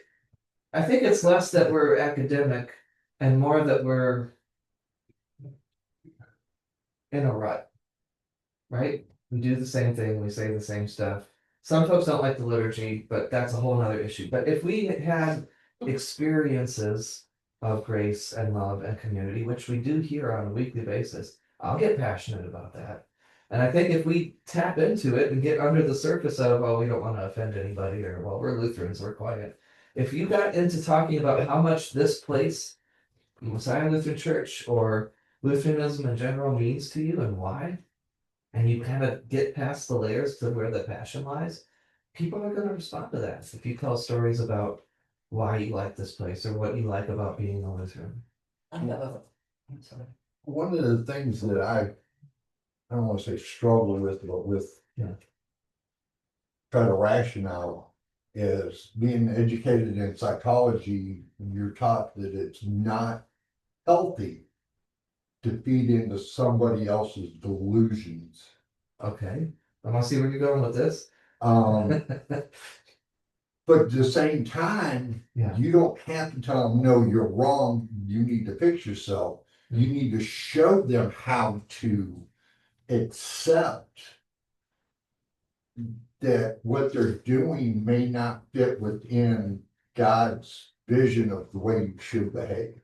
A: it's less that we're academic and more that we're in a rut. Right? We do the same thing, we say the same stuff. Some folks don't like the liturgy, but that's a whole nother issue. But if we had experiences of grace and love and community, which we do here on a weekly basis, I'll get passionate about that. And I think if we tap into it and get under the surface of, oh, we don't want to offend anybody, or well, we're Lutherans, we're quiet. If you got into talking about how much this place, Messiah Lutheran Church or Lutheranism in general, means to you and why, and you kind of get past the layers to where the passion lies, people are going to respond to that. If you tell stories about why you like this place or what you like about being a Lutheran.
F: One of the things that I don't want to say struggle with, but with
A: Yeah.
F: trying to rationale is being educated in psychology, and you're taught that it's not healthy to feed into somebody else's delusions.
A: Okay, I want to see where you're going with this.
F: But at the same time,
A: Yeah.
F: you don't have to tell them, no, you're wrong, you need to fix yourself. You need to show them how to accept that what they're doing may not fit within God's vision of the way you should behave.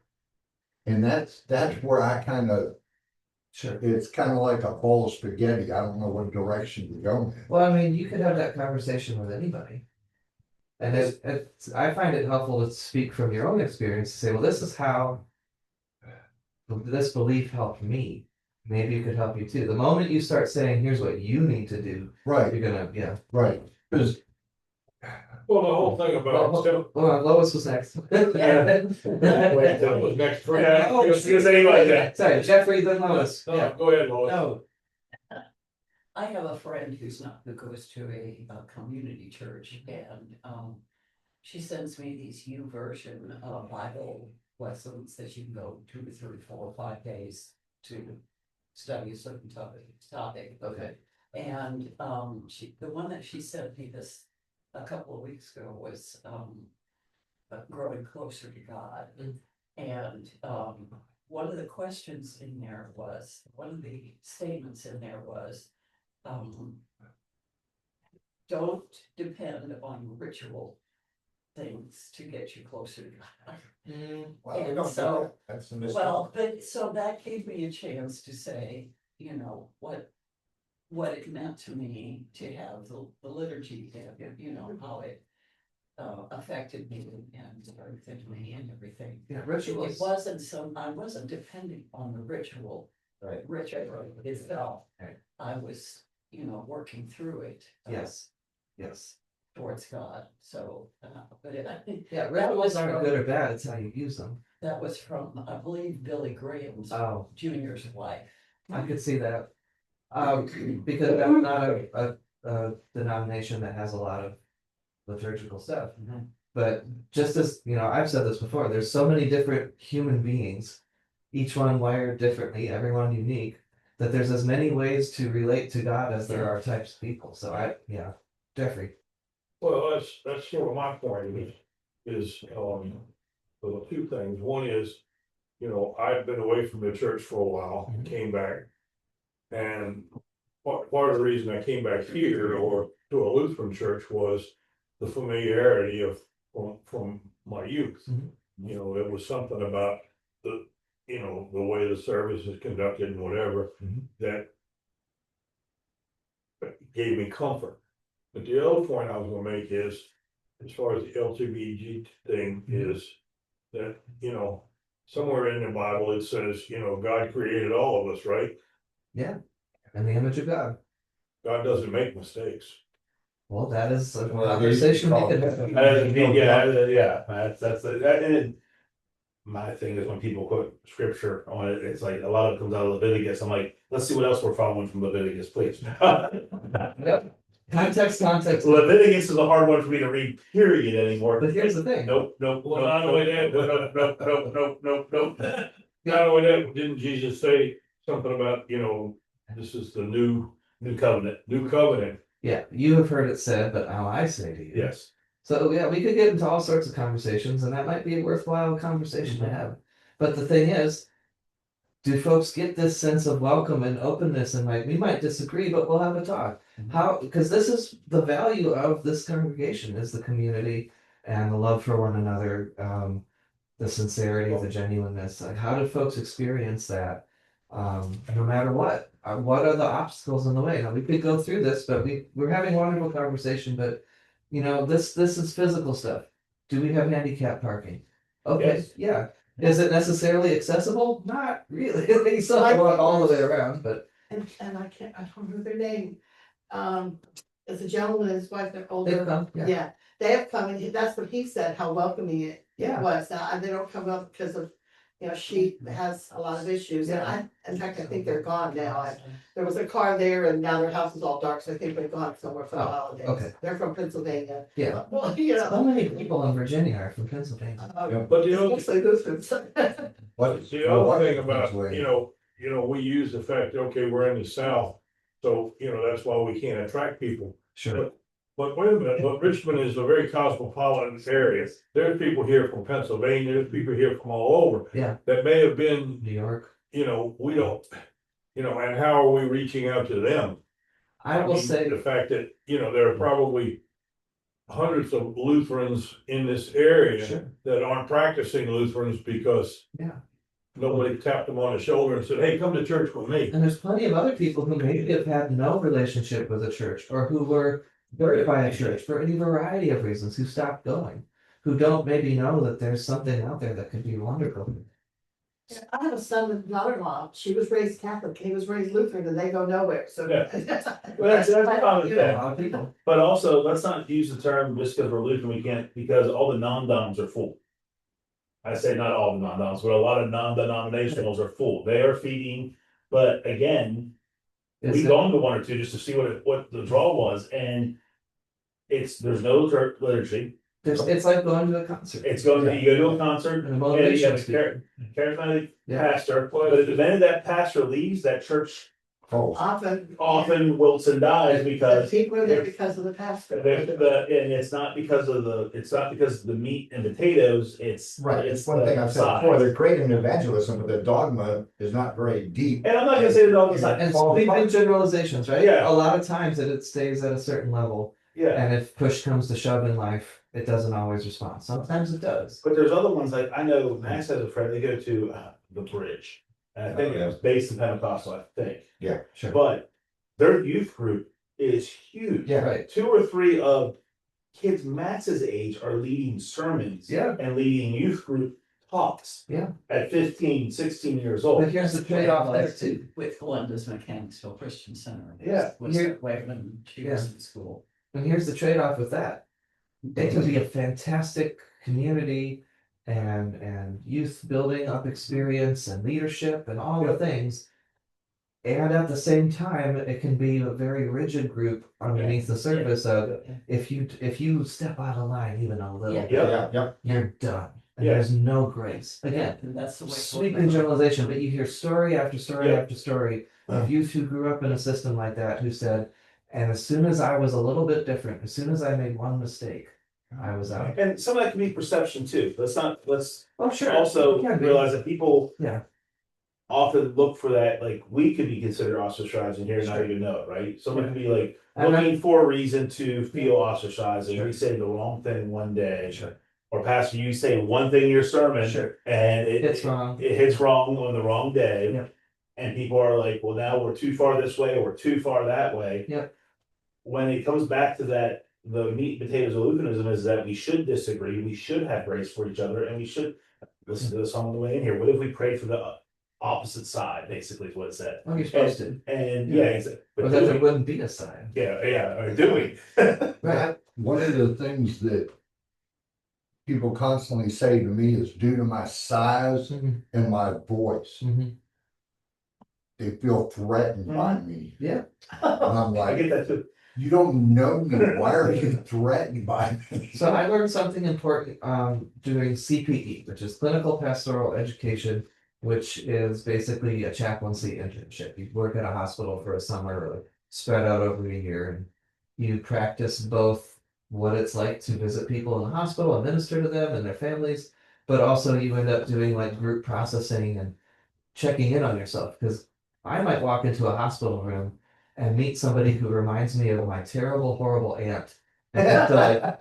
F: And that's where I kind of,
A: Sure.
F: it's kind of like a bowl of spaghetti. I don't know what direction to go in.
A: Well, I mean, you could have that conversation with anybody. And I find it helpful to speak from your own experience to say, well, this is how this belief helped me. Maybe it could help you too. The moment you start saying, here's what you need to do,
F: Right,
A: you're gonna, yeah.
F: right. Because
E: Well, the whole thing about.
A: Lois was next.
E: Wait, that was next.
C: Yeah, I was gonna say like that.
A: Sorry, Jeffrey, then Lois.
E: No,
A: Yeah.
E: go ahead, Lois.
A: No,
G: I have a friend who goes to a community church and, she sends me these YouVersion Bible lessons that you can go 2 to 3, 4, or 5 days to study a certain topic.
A: okay.
G: And, the one that she sent me this a couple of weeks ago was, growing closer to God. And, one of the questions in there was, one of the statements in there was, don't depend on ritual things to get you closer to God.
F: well, we
G: And
F: don't do
G: so-
F: that. That's a mistake.
G: Well, but so that gave me a chance to say, you know, what it meant to me to have the liturgy, you know, how it affected me and strengthened me and everything.
A: Yeah,
G: It
A: rituals.
G: wasn't I wasn't depending on the ritual itself.
A: Right.
G: I was, you know, working through it.
A: Yes. Yes.
G: Towards God, so, but
A: Yeah,
G: That
A: rituals
G: was
A: aren't
G: from-
A: good or bad, it's how you use them.
G: that was from, I believe, Billy Graham's
A: Oh,
G: Junior's wife.
A: I could see that. Because that's not a denomination that has a lot of liturgical stuff. But just as, you know, I've said this before, there's so many different human beings, each one wired differently, everyone unique, that there's as many ways to relate to God as there are types of people. So yeah, Jeffrey.
E: Well, that's sort of my point is, well, two things. One is, you know, I've been away from the church for a while, came back. And part of the reason I came back here or to a Lutheran church was the familiarity of from my youth. You know, it was something about the, you know, the way the service is conducted and whatever that gave me comfort. But the other point I was gonna make is, as far as the LGBT thing is, that, you know, somewhere in the Bible it says, you know, God created all of us, right?
A: Yeah. In the image of God.
E: God doesn't make mistakes.
A: Well, that is a
F: Well,
A: conversation we could have.
C: Yeah, that's my thing is when people quote scripture on it, it's like a lot of it comes out of Leviticus. I'm like, let's see what else we're following from Leviticus, please.
A: Yep. Context.
C: Leviticus is a hard one for me to read, period, anymore.
A: But here's the thing.
C: Nope.
E: Well, not only that,
C: Nope.
E: not only that, didn't Jesus say something about, you know, this is the new
C: New covenant,
A: Yeah, you have heard it said, but now I say to you.
C: yes.
A: So yeah, we could get into all sorts of conversations, and that might be a worthwhile conversation to have. But the thing is, do folks get this sense of welcome and openness? And like, we might disagree, but we'll have a talk. How? Because this is the value of this congregation is the community and the love for one another, the sincerity, the genuineness. Like, how do folks experience that? No matter what are the obstacles in the way? Now we could go through this, but we're having a wonderful conversation. But you know, this is physical stuff. Do we have handicap parking? Okay,
C: Yes.
A: yeah. Is it necessarily accessible? Not really. You still have to walk all the way around, but
B: And I don't know their name. It's a gentleman and his wife, they're older.
A: they've come. Yeah.
B: Yeah, they have come and that's what he said, how welcoming it
A: Yeah.
B: was. Now, and they don't come up because of, you know, she has a lot of issues. And in fact, I think they're gone now. There was a car there and now their house is all dark, so I think they've gone somewhere for the
A: Oh,
B: holidays.
A: okay.
B: They're from Pennsylvania.
A: Yeah.
B: Well, you
A: So
B: know.
A: many people in Virginia are from Pennsylvania.
E: But the other,
B: Mostly Lutherans.
F: What?
E: the other thing about, you know, we use the fact, okay, we're in the South. So, you know, that's why we can't attract people.
A: Sure.
E: But wait a minute, but Richmond is a very cosmopolitan area. There's people here from Pennsylvania, there's people here from all over.
A: Yeah.
E: That may have been,
A: New York.
E: you know, we don't, you know, and how are we reaching out to them?
A: I will
E: mean,
A: say,
E: the fact that, you know, there are probably hundreds of Lutherans in this area
A: sure,
E: that aren't practicing Lutherans because
A: yeah.
E: nobody tapped them on the shoulder and said, hey, come to church with me.
A: And there's plenty of other people who maybe have had no relationship with a church or who were hurt by a church for any variety of reasons, who stopped going, who don't maybe know that there's something out there that could be wonderful.
B: I have a son with daughter-in-law, she was raised Catholic, he was raised Lutheran, and they go nowhere, so.
C: Yeah. Well, that's a common
B: You
C: thing.
A: A
B: know,
A: lot of people.
C: But also, let's not use the term just because we're Lutheran, we can't, because all the non-doms are full. I say not all the non-doms, but a lot of non-denominationals are full. They are feeding, but again,
A: Is
C: we've
A: it-
C: gone to one or two just to see what the draw was, and there's no church liturgy.
A: it's like going to a concert.
C: It's going to, you go to a concert,
A: And a
C: and you
A: motivation
C: have a
A: speaker.
C: charismatic
A: Yeah.
C: pastor, but at the minute that pastor leaves, that church
D: Oh,
C: often wilts and dies because
B: People are there because of the pastor.
C: and it's not because of the meat and potatoes, it's.
D: right, it's one
C: the
D: thing I've said
C: size.
D: before, they're great in evangelism, but the dogma is not very deep.
C: And I'm not gonna say that all the time,
A: And speaking generalizations, right?
C: Yeah.
A: A lot of times it stays at a certain level,
C: yeah,
A: and if push comes to shove in life, it doesn't always respond. Sometimes it does.
C: but there's other ones, like, I know Max has a friend, they go to the Bridge. And I think it was based in Pentecostal, I think,
D: Yeah,
A: Sure.
C: but their youth group is huge.
D: Yeah.
A: Right.
C: 2 or 3 of kids Max's age are leading sermons.
A: Yeah.
C: And leading youth group talks.
A: Yeah.
C: At 15, 16 years
A: But
C: old.
A: here's the trade-off there too.
G: With Glenda's Mechanicsville Christian Center.
C: Yeah.
G: Was
A: Here-
G: when she was in school.
A: And here's the trade-off with that. It can be a fantastic community and youth building up experience and leadership and all the things. And at the same time, it can be a very rigid group underneath the surface of if you step out of line even a little
G: Yeah.
A: bit,
D: yeah.
A: you're done. And
C: Yeah.
A: there's no grace. Again,
G: And that's the way.
A: sweeping generalization, but you hear story after story
C: Yeah.
A: after story of youth who grew up in a system like that who said, and as soon as I was a little bit different, as soon as I made one mistake, I was out.
C: And some of that can be perception too. Let's
A: Oh, sure.
C: also
A: It can be.
C: realize that people.
A: Yeah.
C: Often look for that, like, we could be considered ostracized and here and not
A: Sure.
C: even know it, right? Someone can be like
A: And I-
C: looking for a reason to feel ostracized, and
A: Sure.
C: we say the wrong thing one day.
A: Sure.
C: Or pastor, you say one thing in your sermon.
A: Sure.
C: And
A: It's wrong.
C: it hits wrong on the wrong day.
A: Yep.
C: And people are like, well, now we're too far this way, or too far that way.
A: Yep.
C: When it comes back to that, the meat and potatoes of Lutheranism is that we should disagree, we should have grace for each other, and we should listen to the song on the way in here. What if we prayed for the opposite side, basically is what it said.
A: Well, you're supposed to.
C: And
A: Yeah.
C: but
A: Or that
C: do
A: there
C: we?
A: wouldn't be a sign.
C: Yeah, or do we?
A: Right.
F: One of the things that people constantly say to me is due to my size
A: Mhm.
F: and my voice.
A: Mhm.
F: They feel threatened by me.
A: Yeah.
F: And I'm
C: I
F: like,
C: get that too.
F: you don't know me. Why are you threatened by me?
A: So I learned something important doing CPE, which is clinical pastoral education, which is basically a chaplaincy internship. You work at a hospital for a summer, or spread out over a year, and you practice both what it's like to visit people in the hospital and minister to them and their families, but also you end up doing like group processing and checking in on yourself. Because I might walk into a hospital room and meet somebody who reminds me of my terrible, horrible aunt. And have to like,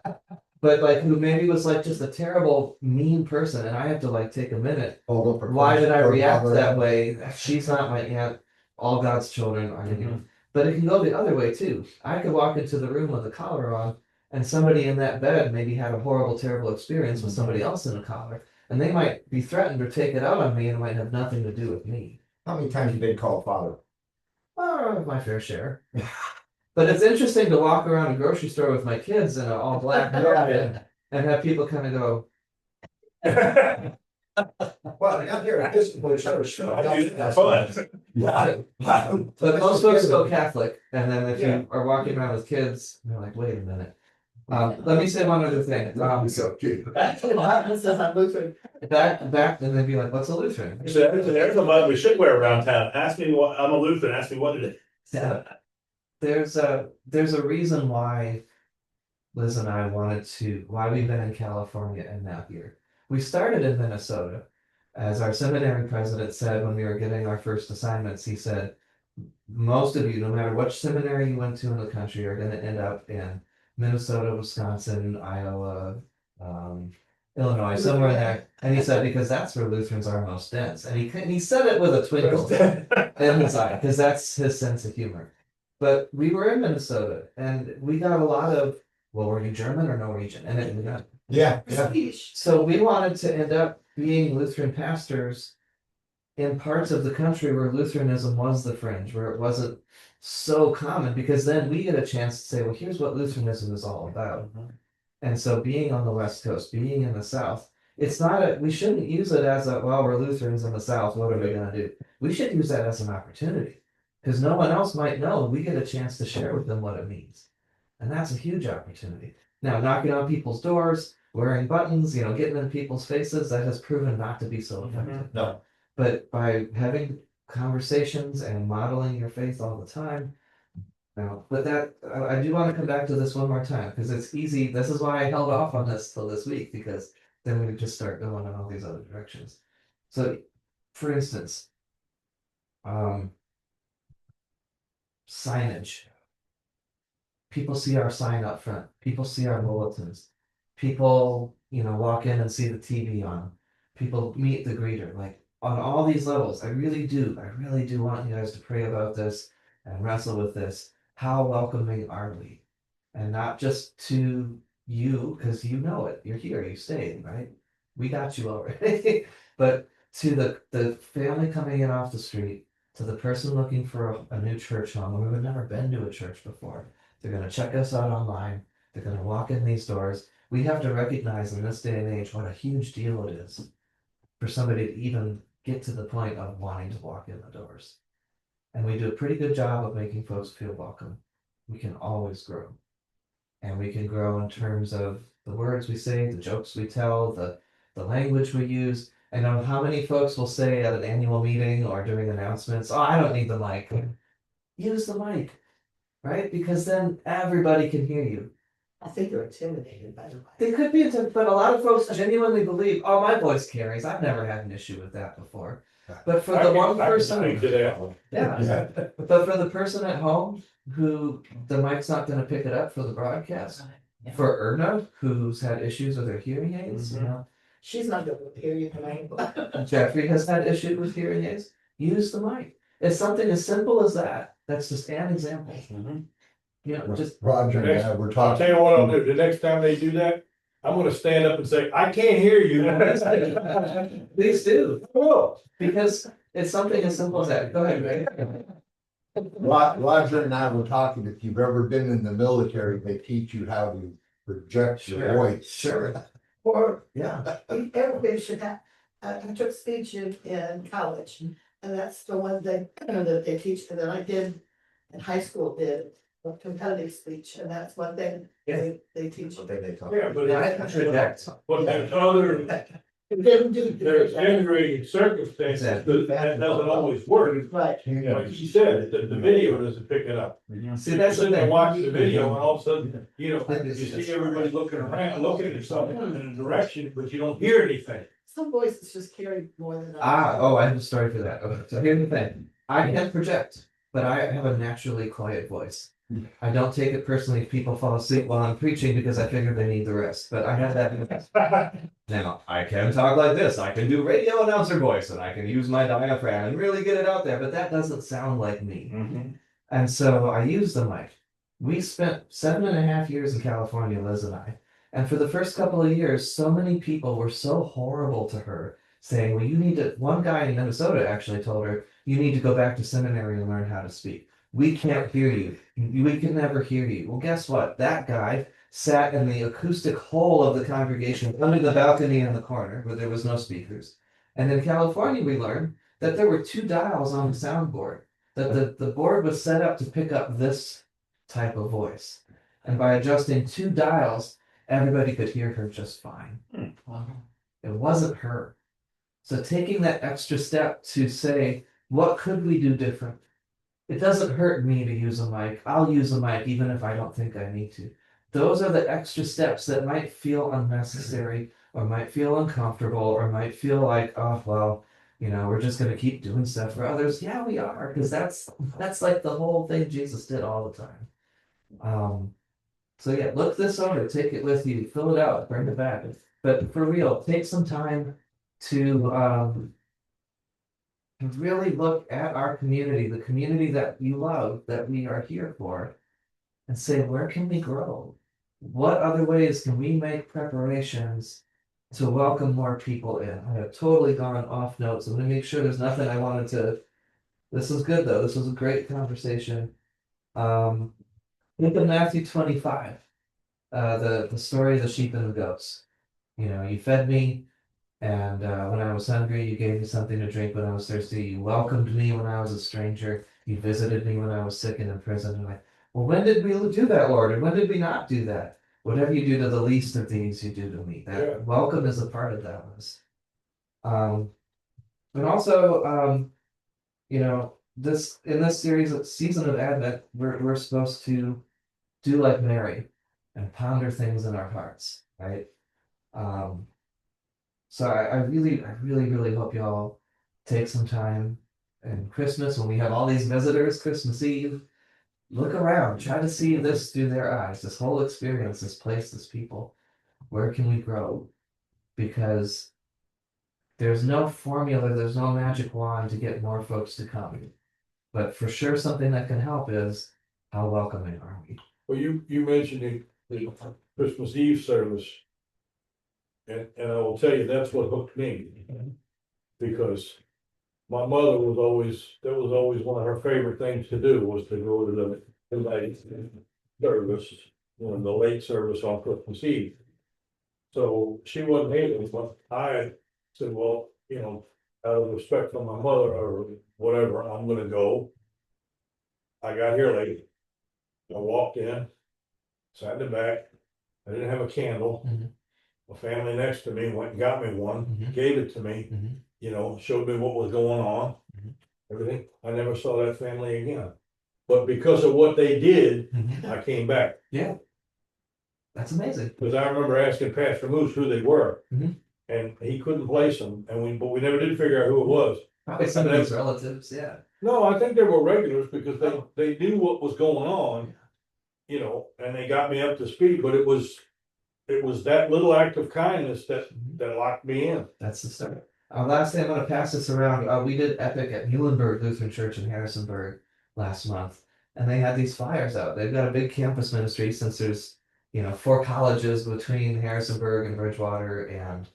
A: but like who maybe was like just a terrible, mean person, and I have to like take a minute.
F: Hold up a
A: Why did I
F: question,
A: react
F: go
A: that
F: bother.
A: way? She's not my aunt. All God's children are in. But it can go the other way too. I could walk into the room with a collar on, and somebody in that bed maybe had a horrible, terrible experience with somebody else in a collar, and they might be threatened or take it out on me, and it might have nothing to do with me.
D: How many times you been called father?
A: Oh, my fair share. But it's interesting to walk around a grocery store with my kids in an all black outfit and have people kind of go,
D: Well, I'm here at this point, sure.
C: Fun.
D: Yeah.
A: but most folks go Catholic, and then if you are walking around with kids, they're like, wait a minute. Let me say one other thing.
B: This is a Lutheran.
A: Back, and they'd be like, what's a Lutheran?
C: There's a mug we should wear around town. Ask me what, I'm a Lutheran, ask me what it is.
A: Yeah. There's a reason why Liz and I why we've been in California and now here. We started in Minnesota. As our seminary president said when we were getting our first assignments, he said, most of you, no matter which seminary you went to in the country, are gonna end up in Minnesota, Wisconsin, Iowa, Illinois, somewhere in there. And he said, because that's where Lutherans are most dense. And he said it with a twinkle in his eye, because that's his sense of humor. But we were in Minnesota and we got a lot of, well, were you German or Norwegian? And it,
F: Yeah,
B: Prestige.
A: so we wanted to end up being Lutheran pastors in parts of the country where Lutheranism was the fringe, where it wasn't so common, because then we get a chance to say, well, here's what Lutheranism is all about. And so being on the West Coast, being in the South, it's not a, we shouldn't use it as a, well, we're Lutherans in the South, what are we gonna do? We should use that as an opportunity. Because no one else might know, we get a chance to share with them what it means. And that's a huge opportunity. Now, knocking on people's doors, wearing buttons, getting in people's faces, that has proven not to be so effective.
F: no,
A: But by having conversations and modeling your faith all the time, but that I do want to come back to this one more time because it's easy. This is why I held off on this till this week, because then we would just start going in all these other directions. So, for instance, signage. People see our sign up front. People see our bulletins. People, walk in and see the TV on. People meet the greeter. Like on all these levels, I really do want you guys to pray about this and wrestle with this. How welcoming are we? And not just to you, because you know it. You're here, you stayed, right? We got you already. But to the family coming in off the street, to the person looking for a new church home, who have never been to a church before. They're gonna check us out online. They're gonna walk in these doors. We have to recognize in this day and age what a huge deal it is for somebody to even get to the point of wanting to walk in the doors. And we do a pretty good job of making folks feel welcome. We can always grow. And we can grow in terms of the words we say, the jokes we tell, the language we use. I know how many folks will say at an annual meeting or during announcements, oh, I don't need the mic. Use the mic, right? Because then everybody can hear you.
B: I think they're intimidated by the way.
A: They could be, but a lot of folks genuinely believe, oh, my voice carries. I've never had an issue with that before. But for the one person, yeah, but for the person at home who the mic's not going to pick it up for the broadcast,
G: Yeah.
A: for Erna, who's had issues with her hearing aids,
B: She's not gonna hear you tonight.
A: Jeffrey has had issues with hearing aids. Use the mic. It's something as simple as that. That's just an example. Just
F: Roger and I were
E: I'll
F: talking.
E: tell you what I'll do, the next time they do that, I'm gonna stand up and say, I can't hear you.
A: please do,
E: Well,
A: because it's something as simple as that. Go ahead, Ray.
F: Roger and I were talking, if you've ever been in the military, they teach you how to project your voice.
A: Sure.
B: Or
A: Yeah.
B: everybody should have, I took speech in college, and that's the one thing that they teach, and then I did in high school, did a competitive speech, and that's one thing they teach.
E: yeah, but
A: Yeah, I project.
E: there's other,
B: It didn't do.
E: there's generating circumstances, that doesn't always work.
B: Right.
E: Like you said, the video doesn't pick it up.
A: See, that's the
E: Sitting there
A: thing.
E: watching the video and all of a sudden, you see everybody looking around, looking at something in a direction, but you don't hear anything.
B: Some voices just carry more than others.
A: I have a story for that. Okay, so here's the thing. I can project, but I have a naturally quiet voice. I don't take it personally if people fall asleep while I'm preaching because I figure they need the rest, but I have that. Now, I can talk like this. I can do radio announcer voice and I can use my diaphragm and really get it out there, but that doesn't sound like me. And so I use the mic. We spent 7.5 years in California, Liz and I. And for the first couple of years, so many people were so horrible to her, saying, well, you need to, one guy in Minnesota actually told her, you need to go back to seminary and learn how to speak. We can't hear you. We can never hear you. Well, guess what? That guy sat in the acoustic hole of the congregation under the balcony in the corner where there was no speakers. And in California, we learned that there were 2 dials on the soundboard, that the board was set up to pick up this type of voice. And by adjusting 2 dials, everybody could hear her just fine.
G: Wow.
A: It wasn't her. So taking that extra step to say, what could we do different? It doesn't hurt me to use a mic. I'll use a mic even if I don't think I need to. Those are the extra steps that might feel unnecessary or might feel uncomfortable or might feel like, oh, well, You know, we're just gonna keep doing stuff for others. Yeah, we are, because that's like the whole thing Jesus did all the time. So yeah, look this over, take it with you, fill it out, bring it back. But for real, take some time to really look at our community, the community that you love, that we are here for, and say, where can we grow? What other ways can we make preparations to welcome more people in? I have totally gone off notes. I'm gonna make sure there's nothing I wanted to. This was good though. This was a great conversation. Think of Matthew 25, the story of the sheep and the goats. You know, you fed me, and when I was hungry, you gave me something to drink. When I was thirsty, you welcomed me when I was a stranger. You visited me when I was sick and in prison. And like, well, when did we do that, Lord? And when did we not do that? Whatever you do to the least of these, you do to me. That
E: Yeah.
A: welcome is a part of that list. And also, you know, this in this series of season of Advent, we're supposed to do like Mary and ponder things in our hearts, right? So I really hope y'all take some time and Christmas when we have all these visitors, Christmas Eve, look around, try to see this through their eyes, this whole experience, this place, this people. Where can we grow? Because there's no formula, there's no magic wand to get more folks to come. But for sure, something that can help is how welcoming are we?
E: Well, you mentioned the Christmas Eve service. And I will tell you, that's what hooked me. Because my mother was always, that was always one of her favorite things to do, was to go to the late service, the late service on Christmas Eve. So she wasn't able, but I said, well, out of respect for my mother or whatever, I'm gonna go. I got here late. I walked in, sat in the back. I didn't have a candle.
A: Mhm.
E: My family next to me went and got me one,
A: Mhm.
E: gave it to me, showed me what was going on,
A: Mhm.
E: everything. I never saw that family again. But because of what they did, I came back.
A: Yeah. That's amazing.
E: Because I remember asking Pastor Moose who they were.
A: Mhm.
E: And he couldn't place them, but we never did figure out who it was.
A: Probably some of his relatives, yeah.
E: No, I think they were regulars because they knew what was going on, and they got me up to speed, but it was that little act of kindness that locked me in.
A: That's the start. Last thing, I'm gonna pass this around. We did Epic at Muhlenberg Lutheran Church in Harrisonburg last month, and they had these flyers out. They've got a big campus ministry since there's 4 colleges between Harrisonburg and Bridgewater, and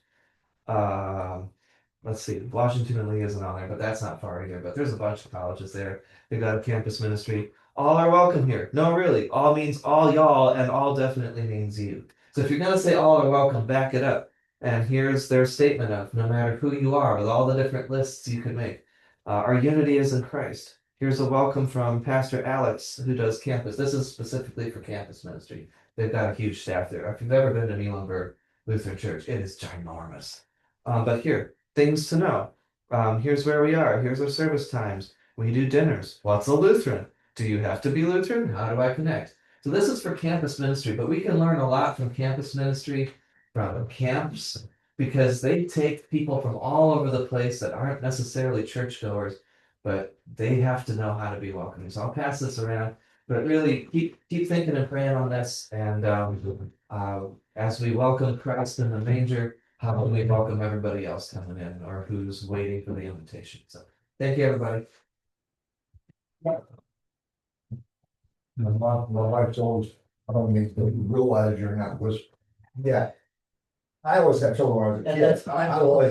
A: let's see, Washington and Lee isn't on there, but that's not far either. But there's a bunch of colleges there. They've got a campus ministry. All are welcome here. No, really, all means all y'all, and all definitely means you. So if you're gonna say all are welcome, back it up. And here's their statement of no matter who you are, with all the different lists you could make. Our unity is in Christ. Here's a welcome from Pastor Alex, who does campus. This is specifically for campus ministry. They've got a huge staff there. If you've ever been to Muhlenberg Lutheran Church, it is ginormous. But here, things to know. Here's where we are. Here's our service times. We do dinners. What's a Lutheran? Do you have to be Lutheran? How do I connect? So this is for campus ministry, but we can learn a lot from campus ministry, from camps, because they take people from all over the place that aren't necessarily churchgoers, but they have to know how to be welcoming. So I'll pass this around, but really keep thinking and praying on this. And as we welcome Christ in the manger, how do we welcome everybody else coming in or who's waiting for the invitation? So thank you, everybody.
F: My wife's always, I don't think they realize you're not whispering.
D: Yeah. I always have trouble when I was a
G: And
D: kid.
G: that's fine.
D: I always